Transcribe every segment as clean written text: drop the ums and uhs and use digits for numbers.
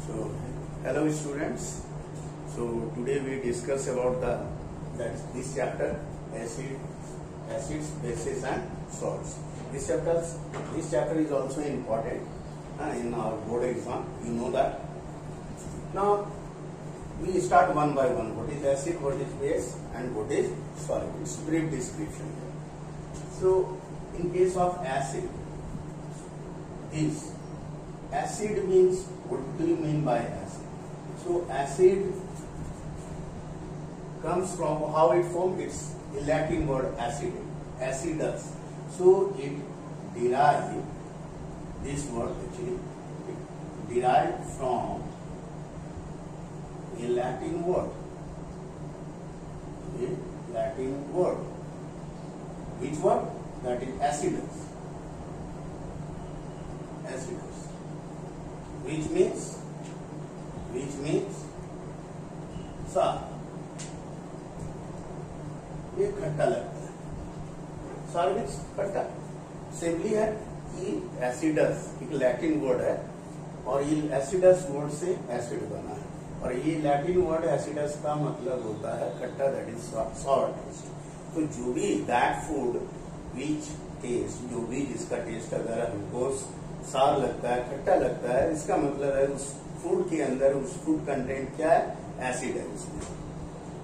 So, hello students. So today we discuss about this chapter, acids, bases and salts. This chapter is also important in our board exam. You know that. Now we start one by one. What is acid? What is base? And what is solid? It's brief description. So in case of acid, this acid means, what do you mean by acid? So acid comes from how it formed. It's a Latin word acid, acidus. So it derived, this word actually it derived from a Latin word. Which word? That is acidus. Which means सार. ये खट्टा लगता है. सार means खट्टा. Simply है कि acidus एक लैटिन वर्ड है और ये एसिडस वर्ड से एसिड बना है और ये लैटिन वर्ड एसिडस का मतलब होता है खट्टा, दैट इज सॉर टेस्ट. तो जो भी दैट फूड विच टेस्ट, जो भी जिसका टेस्ट अगर हमको सार लगता है, खट्टा लगता है, इसका मतलब है उस फूड के अंदर, उस फूड कंटेंट क्या है, एसिड है उसमें.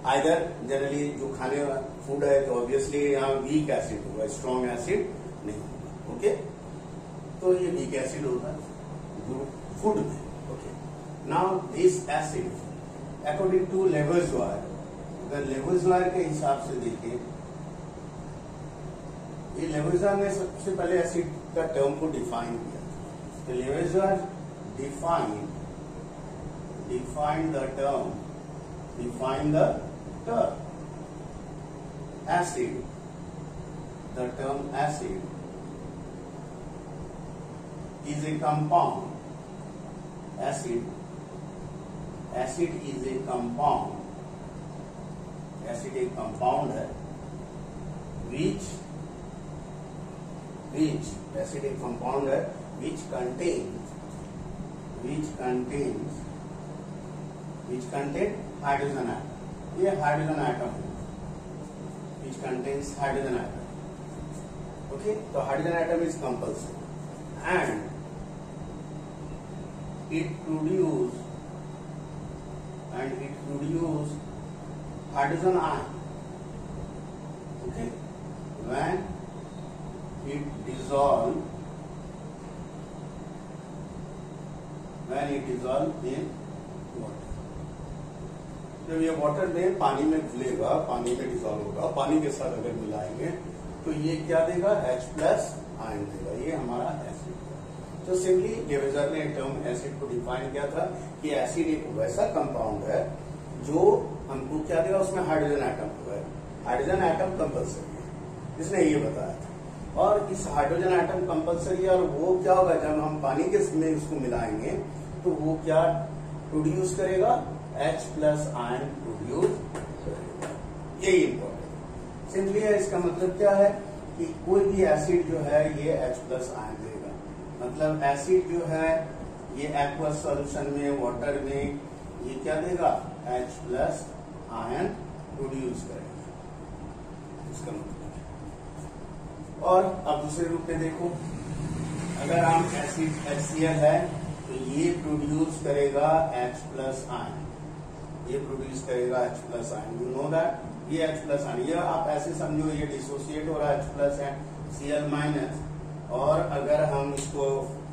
आइदर जनरली जो खाने वाला फूड है तो ऑब्वियसली यहाँ वीक एसिड होगा, स्ट्रॉन्ग एसिड नहीं होगा. ओके, तो ये वीक एसिड होता है फूड में. Okay, now this acid according to Lavoisier, अगर लेवोइज़ोइर के हिसाब से देखें, ये लेवोइज़ोइर ने सबसे पहले एसिड का टर्म को डिफाइन किया. तो लेवोइज़ोइर define the term acid. The term acid is a compound. Acid is a compound. Acid एक compound है which acid एक compound है which contains hydrogen atom. ये हाइड्रोजन आइटम है which contains hydrogen atom. Okay, तो hydrogen atom is compulsory and it produce hydrogen ion. Okay, when it dissolve in water. जब ये water में पानी में घुलेगा, पानी में डिजॉल्व होगा, पानी के साथ अगर मिलाएंगे तो ये क्या देगा, H+ आयन देगा. ये हमारा एसिड है. तो सिंपली लेवोइज़ोइर ने टर्म एसिड को डिफाइन किया था कि एसिड एक वैसा कंपाउंड है जो हमको क्या देगा, उसमें हाइड्रोजन एटम होगा. हाइड्रोजन एटम कंपल्सरी है, इसने ये बताया था. और इस हाइड्रोजन एटम कंपल्सरी है और वो क्या होगा, जब हम पानी के में उसको मिलाएंगे तो वो क्या प्रोड्यूस करेगा, H+ आयन प्रोड्यूस करेगा. यही इंपॉर्टेंट सिंपली है. इसका मतलब क्या है कि कोई भी एसिड जो है ये H+ आयन देगा. मतलब एसिड जो है ये एक्वस सॉल्यूशन में, वाटर में, ये क्या देगा, H+ आयन प्रोड्यूस करेगा. इसका मतलब है. और अब दूसरे रूप में देखो, अगर हम एसिड HCl है तो ये प्रोड्यूस करेगा H+ आयन. ये प्रोड्यूस करेगा H+ ion. You know that ये H+ आयन, ये आप ऐसे समझो ये डिसोसिएट हो रहा है H+ है Cl-. और अगर हम इसको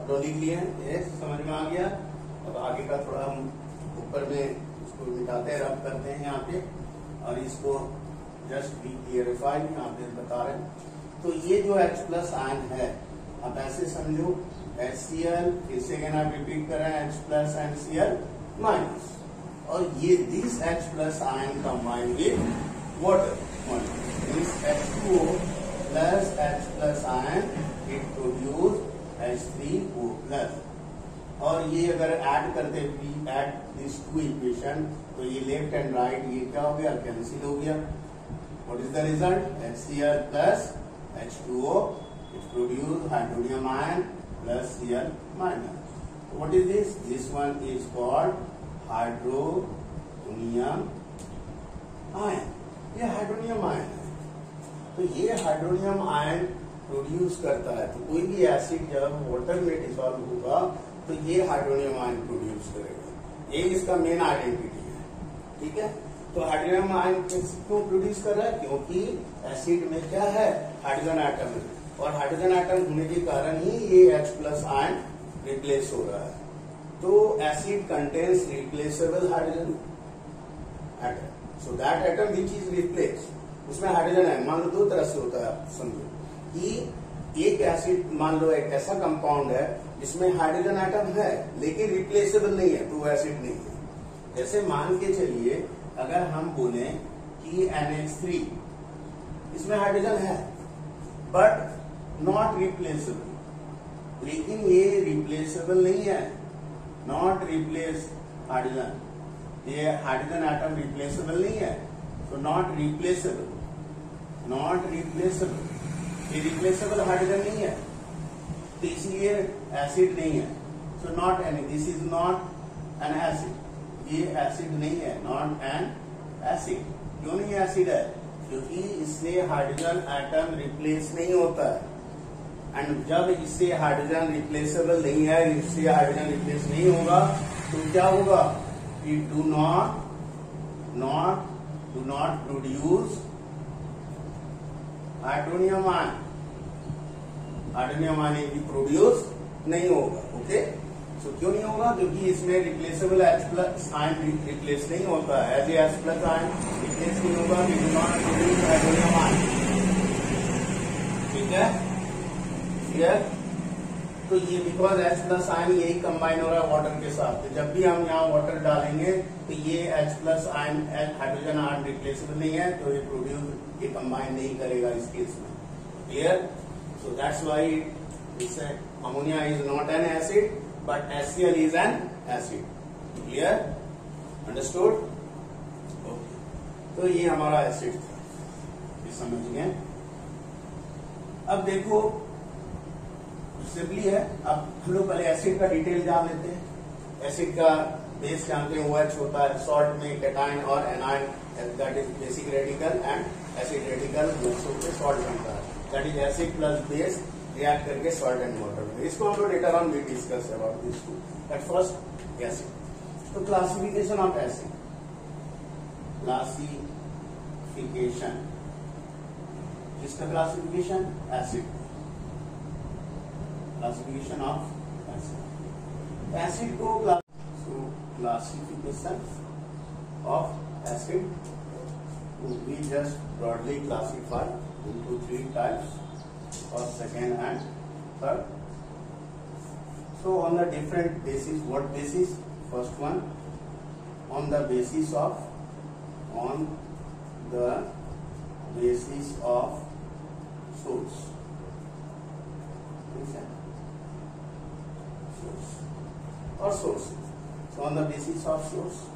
तो लिख लिए, ये समझ में आ गया. अब आगे का थोड़ा हम ऊपर में इसको मिटाते हैं, रब करते हैं यहाँ पे और इसको जस्ट बी क्लियरिफाई यहाँ पे बता रहे हैं. तो ये जो H+ आयन है, आप ऐसे समझो HCl, फिर से अगेन आप रिपीट कर रहे हैं H+ एंड Cl-. और ये this H+ ion combine with water, this H2O plus H+ ion it produce H3O+. और ये अगर ऐड करते ऐड दिस टू इक्वेशन तो ये लेफ्ट एंड राइट ये क्या हो गया, कैंसिल हो गया. What is the result, HCl plus H2O, it produce hydronium ion plus Cl-. What is this? This one is called hydronium ion. ये हाइड्रोनियम आयन है. तो ये हाइड्रोनियम आयन प्रोड्यूस करता है. तो कोई भी एसिड जब वाटर में डिसॉल्व होगा तो ये हाइड्रोनियम आयन प्रोड्यूस करेगा. ये इसका मेन आइडेंटिटी है. ठीक है. तो हाइड्रोनियम आयन क्यों प्रोड्यूस कर रहा है? क्योंकि एसिड में क्या है? हाइड्रोजन एटम है. और हाइड्रोजन एटम होने के कारण ही ये H+ आयन रिप्लेस हो रहा है. तो acid contains replaceable hydrogen atom. So that atom which is replace, उसमें हाइड्रोजन है. मान लो दो तरह से होता है. आप समझो कि एक एसिड, मान लो एक ऐसा कंपाउंड है जिसमें हाइड्रोजन एटम है लेकिन रिप्लेसेबल नहीं है, तो वो एसिड नहीं है. जैसे मान के चलिए अगर हम बोले कि NH3, इसमें हाइड्रोजन है बट नॉट रिप्लेसेबल. लेकिन ये रिप्लेसेबल नहीं है. नॉट रिप्लेस हाइड्रोजन, ये हाइड्रोजन एटम रिप्लेसेबल नहीं है. तो नॉट रिप्लेसेबल, नॉट रिप्लेसेबल, ये रिप्लेसेबल हाइड्रोजन नहीं है, तो इसलिए एसिड नहीं है. So not any, this is not an acid. ये एसिड नहीं है, नॉट एन एसिड. क्यों नहीं एसिड है? क्योंकि इससे हाइड्रोजन एटम रिप्लेस नहीं होता है. एंड जब इससे हाइड्रोजन रिप्लेसेबल नहीं है, इससे हाइड्रोजन रिप्लेस नहीं होगा, तो क्या होगा? It do not produce hydronium ion. Hydronium ion भी प्रोड्यूस नहीं होगा. ओके. सो क्यों नहीं होगा? क्योंकि इसमें रिप्लेसेबल H+ आयन रिप्लेस नहीं होता है. एज H+ आयन रिप्लेस नहीं होगा, we do not produce hydronium ion. ठीक है. तो ये बिकॉज H+ आयन यही कंबाइन हो रहा है वाटर के साथ. तो जब भी हम यहाँ वाटर डालेंगे तो ये H+ ion, hydrogen ion replaceable नहीं है, तो ये प्रोड्यूस, ये कंबाइन नहीं करेगा इस केस में. Clear. So that's why ammonia is not an acid but HCl is an acid. Clear. Understood. Okay. तो ये हमारा एसिड था, ये समझ गए. अब देखो सिंपली है. अब हम लोग पहले एसिड का डिटेल जान लेते हैं. एसिड का बेस जानते हैं, OH होता है. सॉल्ट में कैटायन और anion, that is basic radical and acid radical होकर सॉल्ट बनता है. That is acid plus base react करके सॉल्ट एंड वाटर. इसको हम लोग later on we discuss about this too. At first acid. तो क्लासिफिकेशन ऑफ एसिड. क्लासिफिकेशन, किसका classification? Acid. Classification of acid. Acid को classification of acid we just broadly classify into 3 types, first, second and third. So on the different basis, what basis? First one, on the basis of source. Source or sources. So on the basis of source.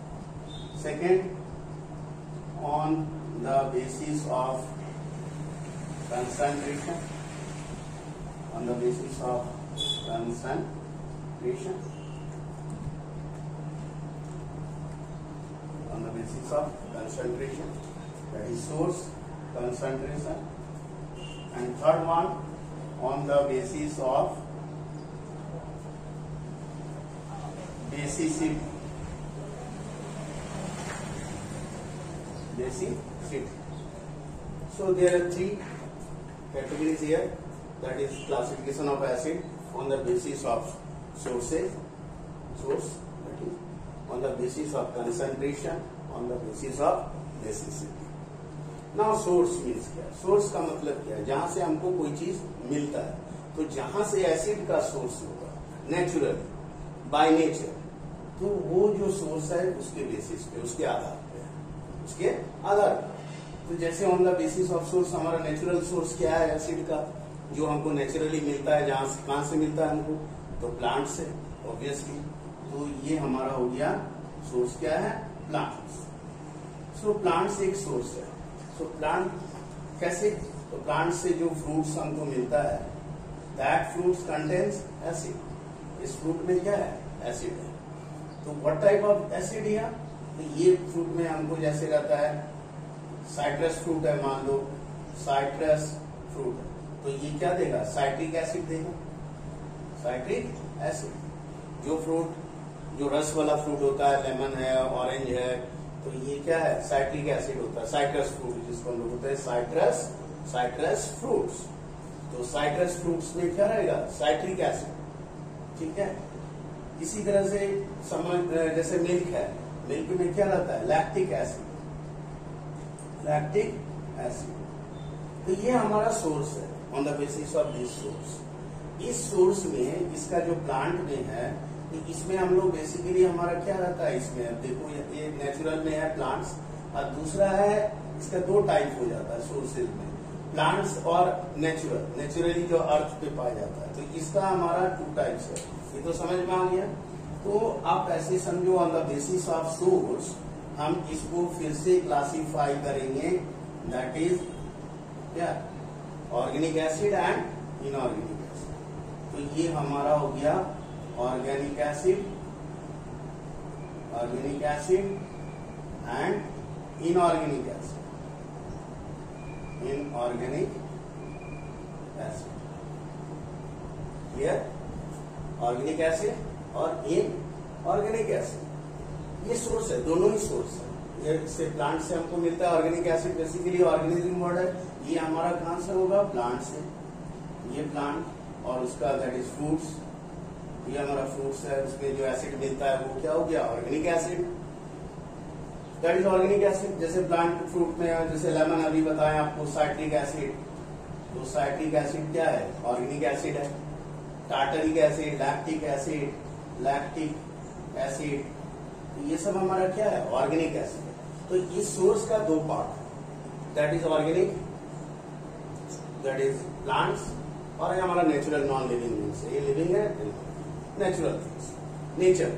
Second, on the basis of concentration. On the basis of concentration. On the basis of concentration. That is source, concentration. And third one, on the basis of basicity. So there are 3 categories here. That is classification of acid on the basis of sources, that is on the basis of concentration, on the basis of basicity. Now source means क्या? Source का मतलब क्या है? जहां से हमको कोई चीज मिलता है. तो जहां से एसिड का सोर्स होगा नेचुरल, बाय नेचर, तो वो जो सोर्स है उसके बेसिस पे, उसके आधार पे. तो जैसे on the basis of source, हमारा नेचुरल सोर्स क्या है एसिड का? जो हमको नेचुरली मिलता है. कहां से मिलता है हमको? तो प्लांट से, ऑब्वियसली. तो ये हमारा हो गया सोर्स. क्या है? प्लांट्स. सो प्लांट्स एक सोर्स है. सो प्लांट कैसे? तो प्लांट से जो फ्रूट्स हमको मिलता है, दैट फ्रूट्स कंटेन्स एसिड. इस फ्रूट में क्या है, एसिड है। तो व्हाट टाइप ऑफ एसिड है, तो ये फ्रूट में हमको जैसे रहता है, साइट्रस फ्रूट है, मान लो साइट्रस फ्रूट है, तो ये क्या देगा, साइट्रिक एसिड देगा, साइट्रिक एसिड। जो फ्रूट, जो रस वाला फ्रूट होता है, लेमन है, ऑरेंज है, तो ये क्या है, साइट्रिक एसिड होता है, साइट्रस फ्रूट जिसको हम लोग बोलते हैं साइट्रस फ्रूट्स। तो साइट्रस फ्रूट्स में क्या रहेगा, साइट्रिक एसिड, ठीक है। इसी तरह से समझ, जैसे मिल्क है, मिल्क में क्या रहता है, लैक्टिक एसिड, लैक्टिक एसिड। तो ये हमारा सोर्स है, on the basis of this source. इस सोर्स में, इसका जो प्लांट में है, तो इसमें हम लोग बेसिकली हमारा क्या रहता है, इसमें अब देखो ये नेचुरल में है प्लांट्स, और दूसरा है इसका दो टाइप हो जाता है सोर्सेज में, प्लांट्स और नेचुरल, नेचुरली जो अर्थ पे पाया जाता है। तो इसका हमारा 2 टाइप्स है, ये तो समझ में आ गया। तो आप ऐसे समझो, on the basis of source हम इसको फिर से क्लासिफाई करेंगे, दैट इज क्या, organic acid and inorganic acid. तो ये हमारा हो गया organic acid, organic acid and inorganic acid, inorganic acid, clear. Organic acid और इनऑर्गेनिक एसिड, ये सोर्स है, दोनों ही सोर्स है। ये इससे प्लांट से हमको मिलता है organic acid, basically organism word है। ये हमारा कहां से होगा, प्लांट से, ये प्लांट, और उसका दैट इज फ्रूट्स, ये हमारा फ्रूट्स है, उसमें जो एसिड मिलता है वो क्या हो गया, organic acid, that is organic acid. जैसे प्लांट फ्रूट में, जैसे लेमन अभी बताया आपको, साइट्रिक एसिड, तो साइट्रिक एसिड क्या है, ऑर्गेनिक एसिड है। Tartaric acid, lactic acid, lactic acid, ये सब हमारा क्या है, ऑर्गेनिक एसिड है। तो इस सोर्स का 2 part, that is organic, that is plants, और ये हमारा नेचुरल नॉन लिविंग मीन्स, ये लिविंग है, नेचुरल थिंग्स, नेचर।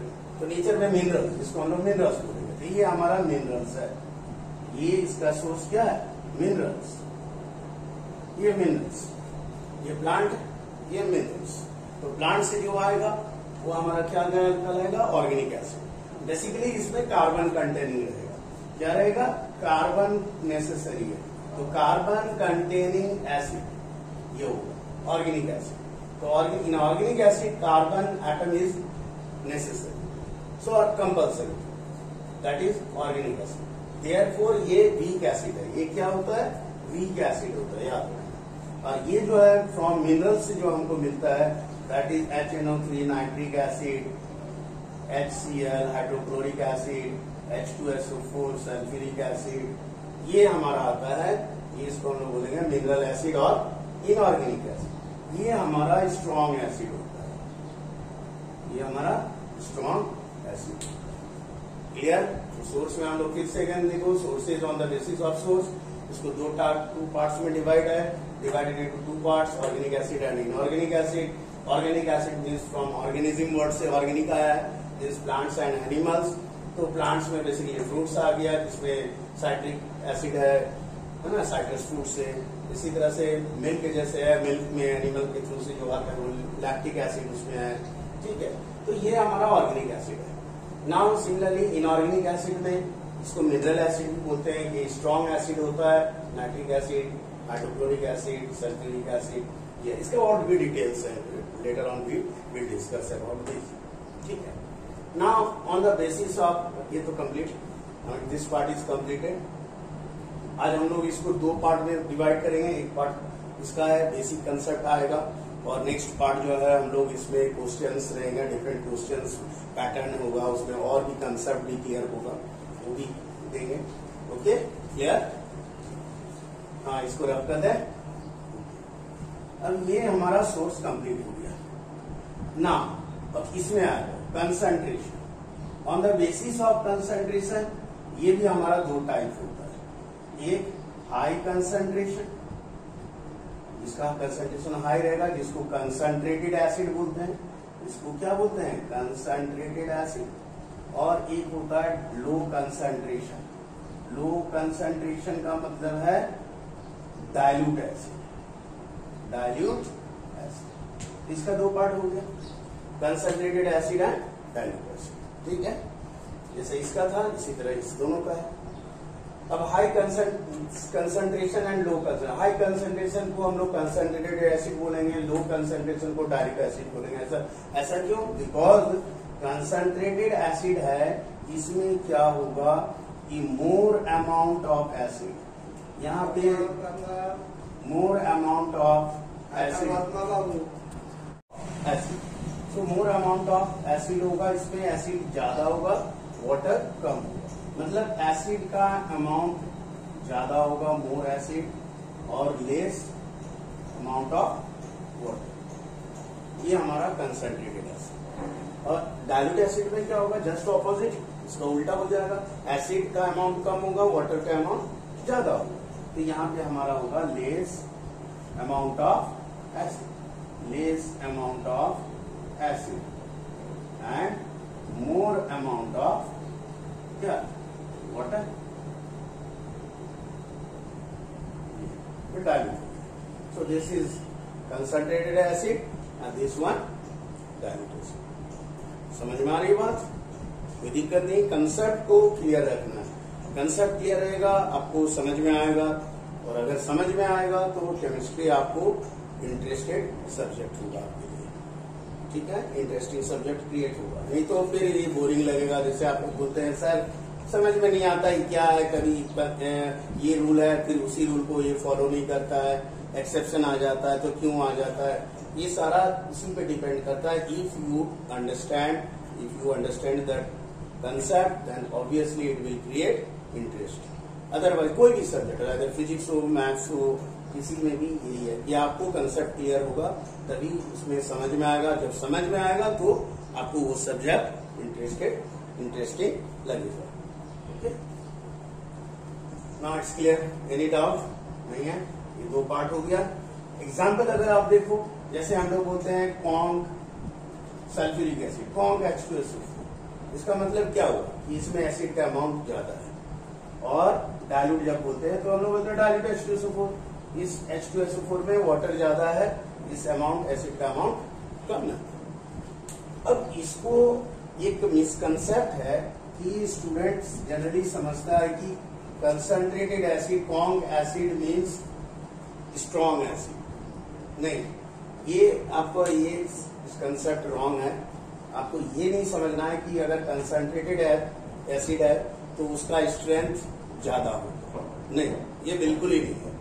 तो नेचर में मिनरल, जिसको हम लोग मिनरल्स बोलेंगे, तो ये हमारा मिनरल्स है। ये इसका सोर्स क्या है, मिनरल्स, ये मिनरल्स, ये प्लांट, ये मिनरल्स। तो प्लांट से जो आएगा वो हमारा क्या कहलाएगा, ऑर्गेनिक एसिड। बेसिकली इसमें कार्बन कंटेनिंग रहेगा, क्या रहेगा, कार्बन नेसेसरी है, तो कार्बन कंटेनिंग एसिड ये होगा ऑर्गेनिक एसिड। तो in organic acid carbon atom is necessary, so compulsory, that is organic acid. Therefore ये वीक एसिड है, ये क्या होता है, वीक एसिड होता है, याद रखना। और ये जो है फ्रॉम मिनरल्स से जो हमको मिलता है, that is HNO3 nitric acid, HCl hydrochloric acid, H2SO4 sulphuric acid, ये हमारा आता है, ये इसको हम लोग बोलेंगे मिनरल एसिड और इनऑर्गेनिक एसिड। ये हमारा स्ट्रॉन्ग एसिड होता है, ये हमारा स्ट्रॉन्ग एसिड, क्लियर। सोर्स में हम लोग फिर से देखो, sources on the basis of source, इसको 2 पार्ट्स में डिवाइड है, divided into 2 parts, organic acid and inorganic acid. Organic acid means from organism word से ऑर्गेनिक आया है, दिस प्लांट्स एंड एनिमल्स। तो प्लांट्स में बेसिकली फ्रूट्स आ गया, जिसमें साइट्रिक एसिड है ना, साइट्रस फ्रूट से। इसी तरह से मिल्क जैसे है, मिल्क में एनिमल के थ्रू से जो आता है वो लैक्टिक एसिड उसमें है, ठीक है। तो ये हमारा ऑर्गेनिक एसिड है। नाउ सिमिलरली इनऑर्गेनिक एसिड में इसको मिनरल एसिड भी बोलते हैं, ये स्ट्रॉन्ग एसिड होता है, nitric acid, hydrochloric acid, sulphuric acid. ये इसके और भी डिटेल्स है, later on we will discuss about this, ठीक है। Now on the basis of, ये तो complete, this part is completed. आज हम लोग इसको 2 पार्ट में डिवाइड करेंगे। एक पार्ट इसका है, बेसिक कंसेप्ट आएगा, और नेक्स्ट पार्ट जो है हम लोग इसमें क्वेश्चंस रहेंगे, डिफरेंट क्वेश्चंस पैटर्न होगा, उसमें और भी कंसेप्ट भी क्लियर होगा, वो भी देंगे। Okay, clear. हाँ, इसको रख कर दे। अब ये हमारा सोर्स कंप्लीट हो गया ना। अब इसमें आएगा concentration. On the basis of concentration, ये भी हमारा 2 टाइप होता है। एक हाई कंसंट्रेशन, जिसका कंसंट्रेशन हाई रहेगा, जिसको कंसंट्रेटेड एसिड बोलते हैं, इसको क्या बोलते हैं, कंसंट्रेटेड एसिड। और एक होता है लो कंसंट्रेशन। लो कंसंट्रेशन का मतलब है डाइल्यूट एसिड, डाइल्यूट एसिड। इसका 2 पार्ट हो गया। Concentrated acid and dilute acid. ठीक है, जैसे इसका था इसी तरह इस दोनों का है। अब high concentration and low concentration, high concentration को हम लोग कंसंट्रेटेड एसिड बोलेंगे, लो कंसंट्रेशन को डायरेक्ट एसिड बोलेंगे। ऐसा क्यों? बिकॉज कंसंट्रेटेड एसिड है, इसमें क्या होगा कि मोर अमाउंट ऑफ एसिड, यहाँ पे मोर अमाउंट ऑफ एसिड, तो मोर अमाउंट ऑफ एसिड होगा, इसमें एसिड ज्यादा होगा, वाटर कम होगा। मतलब एसिड का अमाउंट ज्यादा होगा, मोर एसिड, और लेस अमाउंट ऑफ वाटर। ये हमारा कंसंट्रेटेड एसिड। और डाइल्यूट एसिड में क्या होगा? जस्ट ऑपोजिट, इसका उल्टा हो जाएगा। एसिड का अमाउंट कम होगा, वाटर का अमाउंट ज्यादा होगा। तो यहाँ पे हमारा होगा less amount of acid, less amount of acid and more amount of क्या? Water. Dilute. So this is concentrated acid and this one dilute acid. समझ में आ रही बात? कोई दिक्कत नहीं, कंसेप्ट को क्लियर रखना है। कंसेप्ट क्लियर रहेगा आपको समझ में आएगा, और अगर समझ में आएगा तो केमिस्ट्री आपको इंटरेस्टेड सब्जेक्ट होगा आपके लिए। ठीक है, इंटरेस्टिंग सब्जेक्ट क्रिएट होगा। नहीं तो फिर ये बोरिंग लगेगा। जैसे आप बोलते हैं सर समझ में नहीं आता ये क्या है, कभी ये रूल है फिर उसी रूल को ये फॉलो नहीं करता है, एक्सेप्शन आ जाता है तो क्यों आ जाता है, ये सारा इसी पे डिपेंड करता है। If you understand that concept then obviously it will create interest. Otherwise कोई भी सब्जेक्ट, अगर फिजिक्स हो, मैथ्स हो, किसी में भी यही है कि आपको कंसेप्ट क्लियर होगा तभी उसमें समझ में आएगा। जब समझ में आएगा तो आपको वो सब्जेक्ट इंटरेस्टिंग लगेगा। Now it's clear, any doubt नहीं है? ये दो पार्ट हो गया। एग्जाम्पल अगर आप देखो, जैसे हम लोग बोलते हैं Kong sulphuric acid, Kong H2SO4, इसका मतलब क्या हुआ कि इसमें एसिड का अमाउंट ज्यादा है। और डाइल्यूट जब बोलते हैं तो हम लोग बोलते हैं डाइल्यूट H2SO4, इस H2SO4 में वाटर ज्यादा है, इस अमाउंट एसिड का अमाउंट कम है। अब इसको एक मिसकंसेप्ट है कि स्टूडेंट्स जनरली समझता है कि concentrated acid, Kong acid means strong acid. नहीं, ये आपको ये कंसेप्ट रॉन्ग है। आपको ये नहीं समझना है कि अगर कंसंट्रेटेड एसिड है तो उसका स्ट्रेंथ ज्यादा होगा। नहीं, ये बिल्कुल ही नहीं है।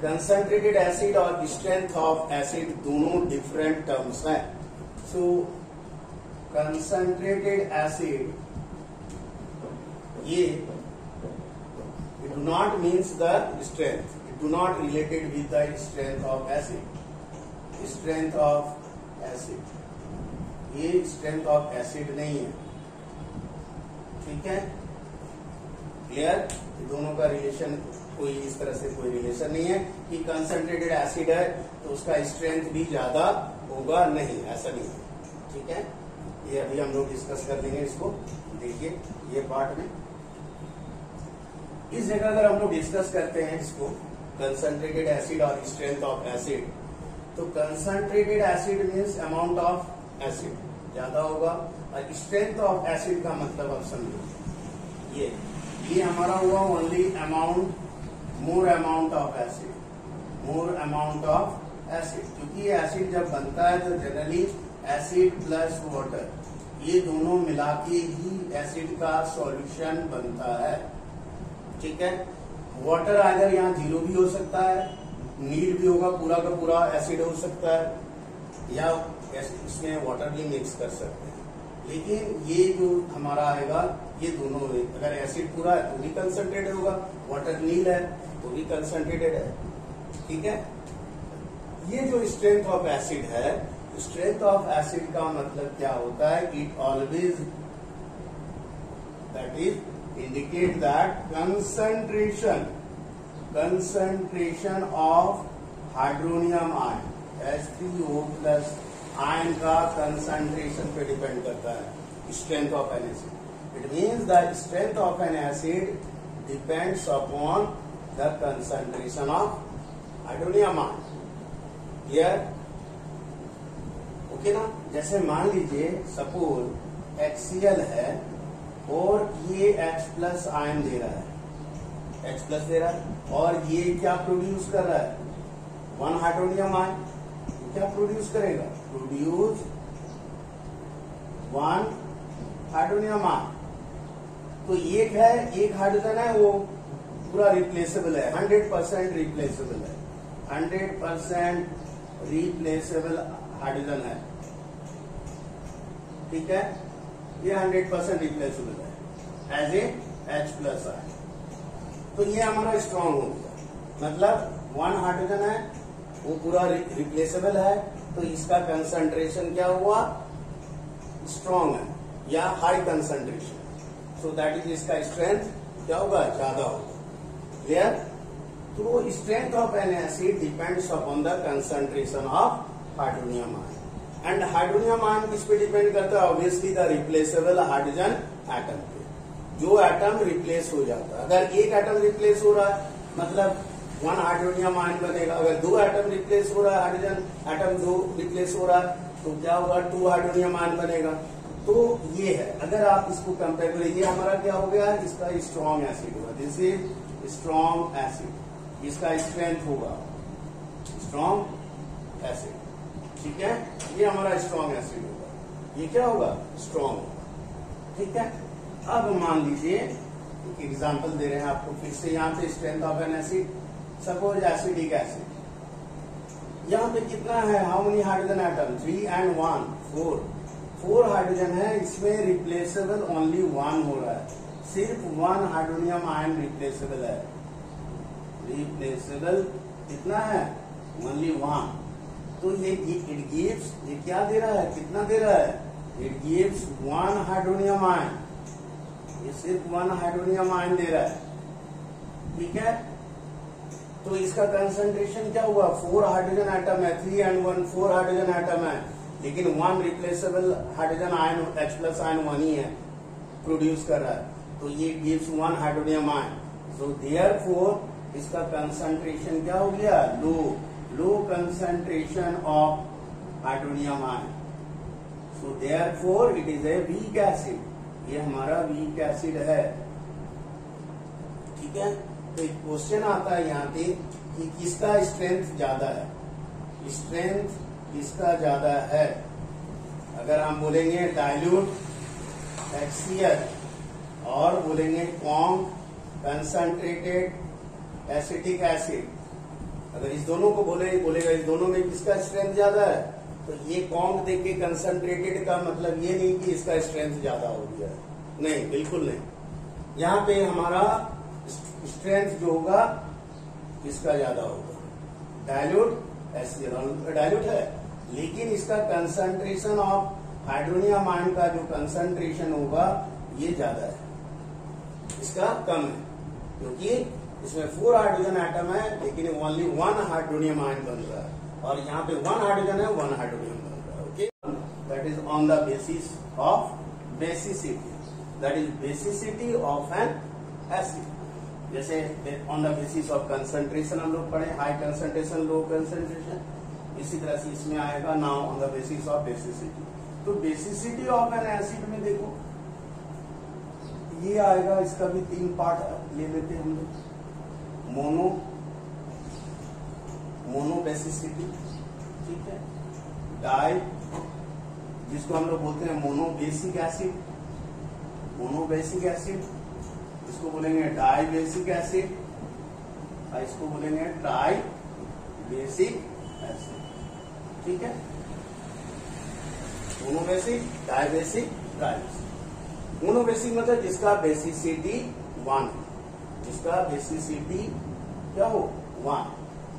कंसंट्रेटेड एसिड और स्ट्रेंथ ऑफ एसिड दोनों डिफरेंट टर्म्स हैं। सो कंसंट्रेटेड एसिड ये it do not means the strength, it do not related with the strength of acid, strength of acid, ये strength of acid नहीं है। ठीक है, क्लियर? दोनों का रिलेशन कोई इस तरह से कोई रिलेशन नहीं है कि कंसंट्रेटेड एसिड है तो उसका स्ट्रेंथ भी ज्यादा होगा, नहीं, ऐसा नहीं है। ठीक है, ये अभी हम लोग डिस्कस कर लेंगे इसको। देखिए ये पार्ट में इस जगह अगर हम लोग डिस्कस करते हैं इसको, कंसंट्रेटेड एसिड और स्ट्रेंथ ऑफ एसिड, तो concentrated acid means amount of acid ज्यादा होगा, और स्ट्रेंथ ऑफ एसिड का मतलब आप समझो ये हमारा हुआ only amount, more amount of acid, more amount of acid. क्योंकि ये एसिड जब बनता है तो जनरली एसिड प्लस वाटर ये दोनों मिला के ही एसिड का सॉल्यूशन बनता है। ठीक है, वाटर अगर यहाँ 0 भी हो सकता है, नील भी होगा, पूरा का पूरा एसिड हो सकता है, या इसमें वाटर भी मिक्स कर सकते हैं। लेकिन ये जो हमारा आएगा ये दोनों, अगर एसिड पूरा है तो भी कंसंट्रेटेड होगा, वाटर नील है तो भी कंसंट्रेटेड है। ठीक है, ये जो स्ट्रेंथ ऑफ एसिड है, स्ट्रेंथ ऑफ एसिड का मतलब क्या होता है? It always that is indicate that concentration of hydronium ion H3O plus ion का कंसंट्रेशन पे डिपेंड करता है strength of an acid. It means the strength of an acid depends upon the concentration of hydronium ion. Clear? Okay ना। जैसे मान लीजिए suppose HCl है और ये H प्लस आयन दे रहा है, H प्लस दे रहा है, और ये क्या प्रोड्यूस कर रहा है, 1 हाइड्रोनियम आयन। क्या प्रोड्यूस करेगा, प्रोड्यूस 1 हाइड्रोनियम आयन। तो एक है, एक हाइड्रोजन है वो पूरा रिप्लेसेबल है, 100% रिप्लेसेबल है, 100% रिप्लेसेबल हाइड्रोजन है, ठीक है। ये 100% रिप्लेसेबल है as a H plus ion. तो ये हमारा स्ट्रॉन्ग हो गया, मतलब 1 हाइड्रोजन है वो पूरा रिप्लेसेबल है, तो इसका कंसंट्रेशन क्या हुआ, स्ट्रॉन्ग है या high concentration. So that is इसका स्ट्रेंथ क्या होगा, ज्यादा होगा। क्लियर। तो strength of an acid depends upon the concentration of hydronium ion. And hydronium ion किस पे डिपेंड करता है, obviously the replaceable hydrogen atom पे, जो एटम रिप्लेस हो जाता है। अगर एक एटम रिप्लेस हो रहा है मतलब 1 हाइड्रोनियम आयन बनेगा, अगर 2 एटम रिप्लेस हो रहा है, हाइड्रोजन एटम 2 रिप्लेस हो रहा है, तो क्या होगा, 2 हाइड्रोनियम आयन बनेगा। तो ये है, अगर आप इसको कंपेयर करें, ये हमारा क्या हो गया, इसका स्ट्रॉन्ग एसिड होगा, दिस इज स्ट्रॉन्ग एसिड, इसका स्ट्रेंथ होगा स्ट्रॉन्ग एसिड, ठीक है। ये हमारा स्ट्रॉन्ग एसिड होगा, ये क्या होगा, स्ट्रॉन्ग होगा, ठीक है। अब मान लीजिए एक एग्जांपल दे रहे हैं आपको फिर से, यहाँ पे strength of an acid, suppose acidic acid, यहाँ पे कितना है, how many hydrogen atom, 3 and 1 4 hydrogen है, इसमें रिप्लेसेबल ओनली 1 हो रहा है, सिर्फ 1 हाइड्रोनियम आयन रिप्लेसेबल है, रिप्लेसेबल कितना है, ओनली 1। तो ये इट गिव्स, ये क्या दे रहा है, कितना दे रहा है, इट गिव्स 1 हाइड्रोनियम आयन, ये सिर्फ 1 हाइड्रोनियम आयन दे रहा है, ठीक है। तो इसका कंसंट्रेशन क्या हुआ, 4 हाइड्रोजन एटम है, 3 and 1 4 हाइड्रोजन एटम है, लेकिन 1 replaceable hydrogen ion H plus ion 1 ही है प्रोड्यूस कर रहा है, तो ये gives 1 hydronium ion. So therefore इसका कंसंट्रेशन क्या हो गया, low concentration of hydronium ion. So therefore it is a weak acid, ये हमारा वीक एसिड है, ठीक है। तो एक क्वेश्चन आता है यहाँ पे कि किसका स्ट्रेंथ ज्यादा है, स्ट्रेंथ किसका ज्यादा है। अगर हम बोलेंगे डाइल्यूट HCl और बोलेंगे कॉम कंसंट्रेटेड एसिटिक एसिड, अगर इस दोनों को बोलेगा इस दोनों में किसका स्ट्रेंथ ज्यादा है, तो ये कॉम देख के कंसंट्रेटेड का मतलब ये नहीं कि इसका स्ट्रेंथ ज्यादा हो गया है, नहीं, बिल्कुल नहीं। यहाँ पे हमारा स्ट्रेंथ जो होगा किसका ज्यादा होगा, डाइल्यूट HCl डाइल्यूट है, लेकिन इसका कंसंट्रेशन ऑफ हाइड्रोनियम आयन का जो कंसंट्रेशन होगा ये ज्यादा है, इसका कम है, क्योंकि इसमें 4 हाइड्रोजन एटम है लेकिन ओनली 1 हाइड्रोनियम आयन बन रहा है, और यहाँ पे 1 हाइड्रोजन है 1 हाइड्रोनियम बन रहा है, okay. That is on the basis of basicity, that is basicity of an acid. जैसे on the basis of concentration हम लोग पढ़े, हाई कंसंट्रेशन लो कंसंट्रेशन, इसी तरह से इसमें आएगा now on the basis of basicity. तो बेसिसिटी ऑफ एन एसिड में देखो ये आएगा, इसका भी 3 पार्ट ले लेते हैं हम लोग, मोनो बेसिसिटी, ठीक है, डाई जिसको हम लोग बोलते हैं मोनो बेसिक एसिड, इसको बोलेंगे डाई बेसिक एसिड, और इसको बोलेंगे ट्राई बेसिक एसिड, ठीक है। Monobasic, dibasic, tribasic. मोनोबेसिक मतलब जिसका बेसिसिटी 1, जिसका बेसिसिटी क्या हो 1,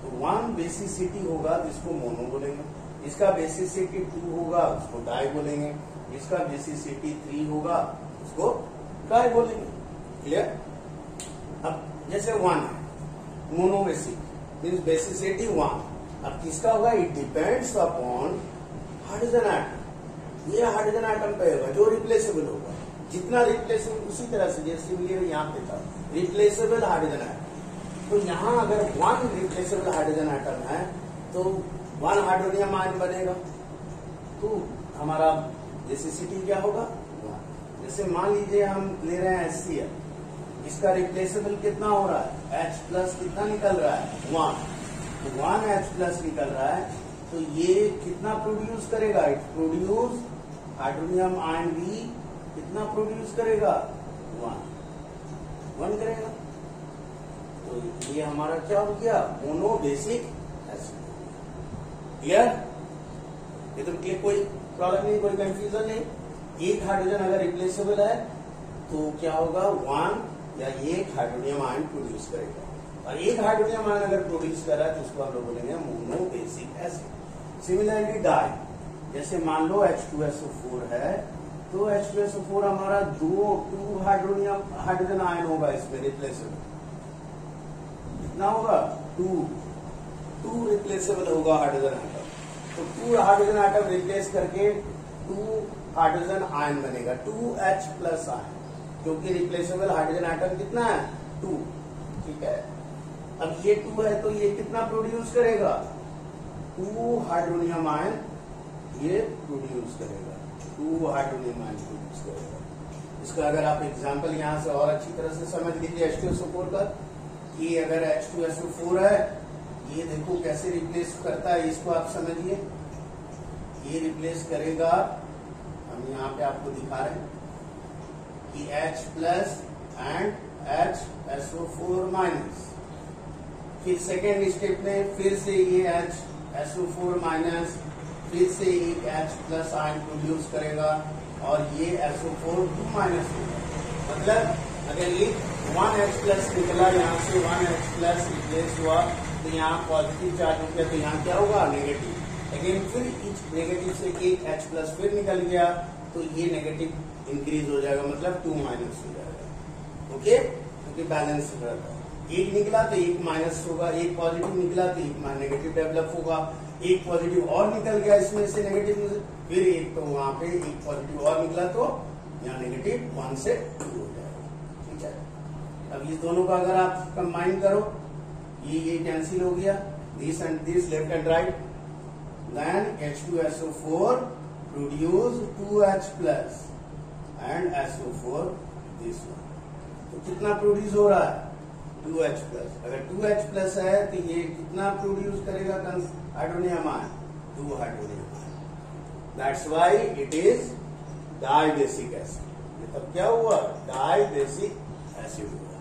तो 1 बेसिसिटी होगा जिसको मोनो बोलेंगे, इसका बेसिसिटी 2 होगा उसको डाई बोलेंगे, इसका बेसिसिटी 3 होगा उसको ट्राई बोलेंगे, क्लियर। अब जैसे 1 है मोनोबेसिक मीन्स बेसिसिटी 1, अब किसका होगा, it depends upon hydrogen atom, ये हाइड्रोजन एटम पे होगा जो रिप्लेसेबल होगा, जितना रिप्लेसेबल उसी तरह से जैसे यहाँ पे था रिप्लेसेबल हाइड्रोजन एटम, तो यहाँ अगर 1 रिप्लेसेबल हाइड्रोजन एटम है तो 1 हाइड्रोनियम आयन बनेगा, तो हमारा बेसिसिटी क्या होगा? जैसे मान लीजिए हम ले रहे हैं HCl, इसका रिप्लेसेबल कितना हो रहा है? H प्लस कितना निकल रहा है? 1, तो 1 H प्लस निकल रहा है, तो ये कितना प्रोड्यूस करेगा? इट प्रोड्यूस हाइड्रोनियम आयन भी कितना प्रोड्यूस करेगा? 1 करेगा। तो ये हमारा क्या हो गया? Mono basic acid. क्लियर? ये तो क्लियर, कोई प्रॉब्लम नहीं, कोई कंफ्यूजन नहीं। एक हाइड्रोजन अगर रिप्लेसेबल है तो क्या होगा? 1 या एक हाइड्रोनियम आयन प्रोड्यूस करेगा, और एक हाइड्रोनियम आयन अगर प्रोड्यूस कर रहा है तो उसको हम लोग बोलेंगे mono basic acid. Similarly di, जैसे मान लो H2SO4 है, तो H2SO4 हमारा टू हाइड्रोजन आयन होगा इसमें रिप्लेसेबल। कितना होगा? 2 रिप्लेसेबल होगा हाइड्रोजन आइटम। तो 2 हाइड्रोजन आइटम रिप्लेस करके 2 हाइड्रोजन आयन बनेगा, 2H प्लस आयन, क्योंकि रिप्लेसेबल हाइड्रोजन आइटम कितना है? 2। ठीक है, अब ये 2 है तो ये कितना प्रोड्यूस करेगा? 2 हाइड्रोनियम आयन ये प्रोड्यूस करेगा, 2 हाइड्रोनियम आयन प्रोड्यूस करेगा। इसका अगर आप एग्जांपल यहां से और अच्छी तरह से समझ लीजिए H2SO4 का, कि अगर H2SO4 है, ये देखो कैसे रिप्लेस करता है, इसको आप समझिए। ये रिप्लेस करेगा, हम यहाँ पे आपको दिखा रहे हैं कि H plus and HSO4 minus. फिर सेकेंड स्टेप में फिर से ये HSO4 माइनस, फिर से एक H प्लस आयन प्रोड्यूस करेगा, और ये SO4 2 माइनस होगा। मतलब अगर ये 1H प्लस निकला, यहाँ से 1H प्लस रिप्लेस हुआ, तो यहाँ पॉजिटिव चार्ज हो गया, तो यहाँ क्या होगा? नेगेटिव। लेकिन फिर इस नेगेटिव से एक H प्लस फिर निकल गया, तो ये नेगेटिव इंक्रीज हो जाएगा, मतलब 2 माइनस हो जाएगा। ओके, क्योंकि बैलेंस रहता है। एक निकला तो एक माइनस होगा, एक पॉजिटिव निकला तो एक नेगेटिव डेवलप होगा, एक पॉजिटिव और निकल गया इसमें से नेगेटिव, फिर एक तो वहां पे एक पॉजिटिव और निकला, तो यहाँ नेगेटिव 1 से 2 हो जाएगा। ठीक है, अब इस दोनों का अगर आप कंबाइन करो, ये कैंसिल हो गया, this and this left and right, then H2SO4 produce 2H plus and SO4 this one. तो कितना प्रोड्यूस हो रहा है? 2H plus. अगर 2H प्लस है तो ये कितना प्रोड्यूस करेगा? Hydronium ion, 2 hydronium ion. That's why it is dibasic acid. ये तब क्या हुआ? डाइबेसिक एसिड हुआ।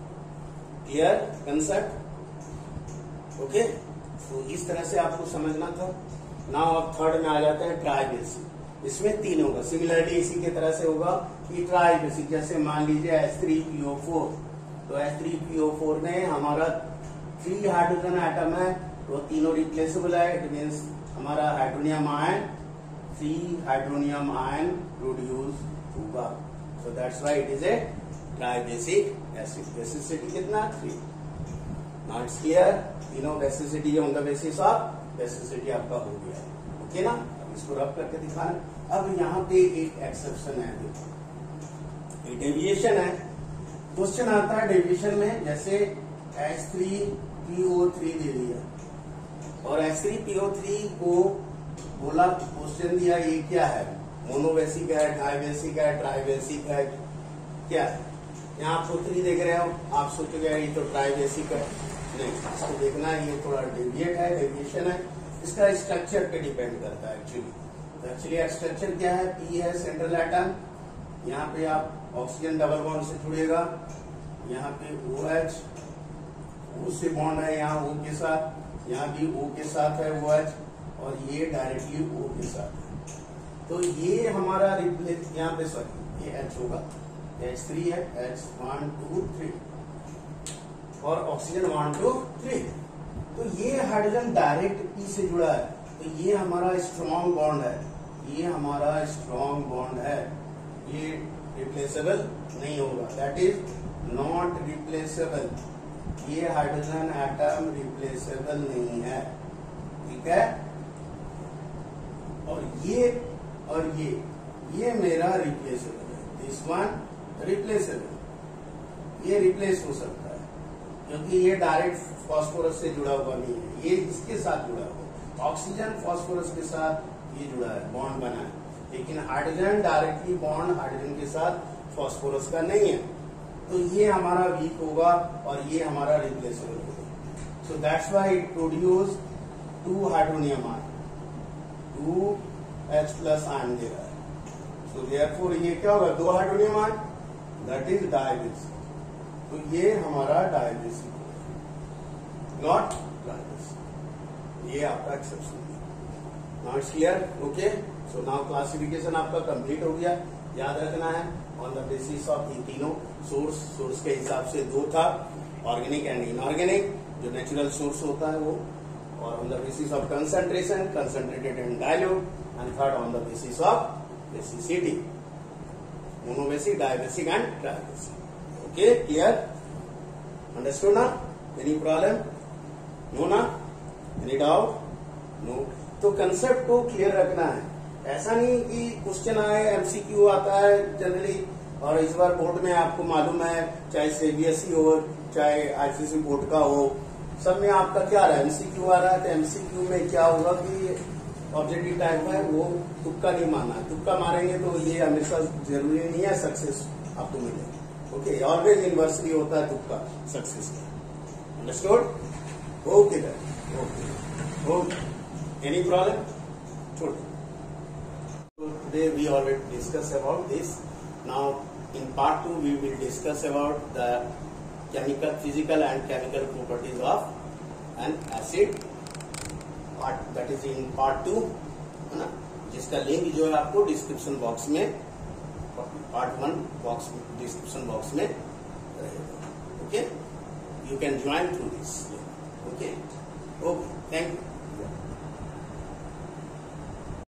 Clear concept? ओके, तो इस तरह से आपको समझना था। नाउ अब थर्ड में आ जाते हैं ट्राइबेसिक। इसमें 3 होगा। सिमिलरली इसी के तरह से होगा कि ट्राइबेसिक, जैसे मान लीजिए H3PO4, तो H3PO4 में हमारा 3 हाइड्रोजन आइटम है, तो तीनों रिप्लेसेबल है। इट मीन्स हमारा hydronium ion, 3 hydronium ion produce होगा। So that's why it is a tribasic acid. Basicity कितना? 3। नाउ इट्स क्लियर, तीनों basicity on the basis of basicity आपका हो गया। ओके ना, अब इसको रब करके दिखाना। अब यहाँ पे एक एक्सेप्शन है, देखो डेविएशन है। क्वेश्चन आता है डेविएशन में, जैसे H3PO3 दे दिया और H3PO3 को बोला, क्वेश्चन दिया ये क्या है? मोनोबेसिक है, डाइबेसिक है, ट्राइबेसिक है, क्या है? यहाँ आप 3 देख रहे हो, आप सोचोगे ये तो ट्राइबेसिक है। नहीं, इसको देखना है, ये थोड़ा डेविएट है, डेविएशन है। इसका स्ट्रक्चर पे डिपेंड करता है एक्चुअली स्ट्रक्चर क्या है? P है सेंट्रल एटम, यहाँ पे आप ऑक्सीजन डबल बॉन्ड से जुड़ेगा, यहाँ पे OH, O से बॉन्ड है यहाँ O के साथ, यहाँ भी O के साथ है OH, और ये डायरेक्टली O के साथ है। तो ये हमारा रिप्लेस, यहाँ पे सॉरी ये H होगा, H3 है, H1 2 3, और ऑक्सीजन 1 2 3। तो ये हाइड्रोजन डायरेक्ट P से जुड़ा है, तो ये हमारा स्ट्रॉन्ग बॉन्ड है, ये हमारा स्ट्रॉन्ग बॉन्ड है, ये रिप्लेसेबल नहीं होगा, दैट इज नॉट रिप्लेसेबल। ये हाइड्रोजन एटम रिप्लेसेबल नहीं है। ठीक है, और ये मेरा रिप्लेसेबल है, दिस वन रिप्लेसेबल। ये रिप्लेस हो सकता है क्योंकि ये डायरेक्ट फास्फोरस से जुड़ा हुआ नहीं है, ये इसके साथ जुड़ा हुआ है। ऑक्सीजन फास्फोरस के साथ ये जुड़ा है, बॉन्ड बना है, लेकिन हाइड्रोजन डायरेक्टली बॉन्ड हाइड्रोजन के साथ फास्फोरस का नहीं है, तो ये हमारा वीक होगा और ये हमारा रिप्लेसेबल होगा. So that's why it produce 2 hydronium ion, 2H+ ion दे रहा है. सो देयरफॉर ये क्या होगा, 2 hydronium ion, that is dibasic. तो ये हमारा डायबेसिक होगा, नॉट डायबेसिक. ये आपका एक्सेप्शन है. Now it's clear. Okay. So now classification आपका कंप्लीट हो गया. याद रखना है ऑन द बेसिस ऑफ इन तीनों सोर्स के हिसाब से 2 था, ऑर्गेनिक एंड इनऑर्गेनिक, जो नेचुरल सोर्स होता है वो, और on the basis of concentration, concentrated and dilute, and third on the basis of basicity, monobasic, dibasic and tribasic. Okay, clear, understood ना? Any problem? नो ना? Any doubt? नो. तो concept को clear रखना है. ऐसा नहीं कि क्वेश्चन आए, एमसीक्यू आता है जनरली, और इस बार बोर्ड में आपको मालूम है, चाहे सीबीएसई हो चाहे आईसीएसई बोर्ड का हो, सब में आपका क्या रहा है, एमसीक्यू आ रहा है. तो एमसीक्यू में क्या होगा कि ऑब्जेक्टिव टाइप है, वो तुक्का नहीं मारना है. तुक्का मारेंगे तो ये हमेशा जरूरी नहीं है सक्सेस आपको मिले. ओके, ऑलवेज यूनिवर्सिटी होता है तुक्का सक्सेस का. Understood? Okay okay okay. Any problem? छोड़. Today we already discussed about this. Now in part 2 we will discuss about the chemical, physical and chemical properties of an acid. Part that is in part 2, है ना, जिसका link जो है आपको description box में, part 1 box description box में रहेगा. Okay, you can join through this. Okay okay, thank you.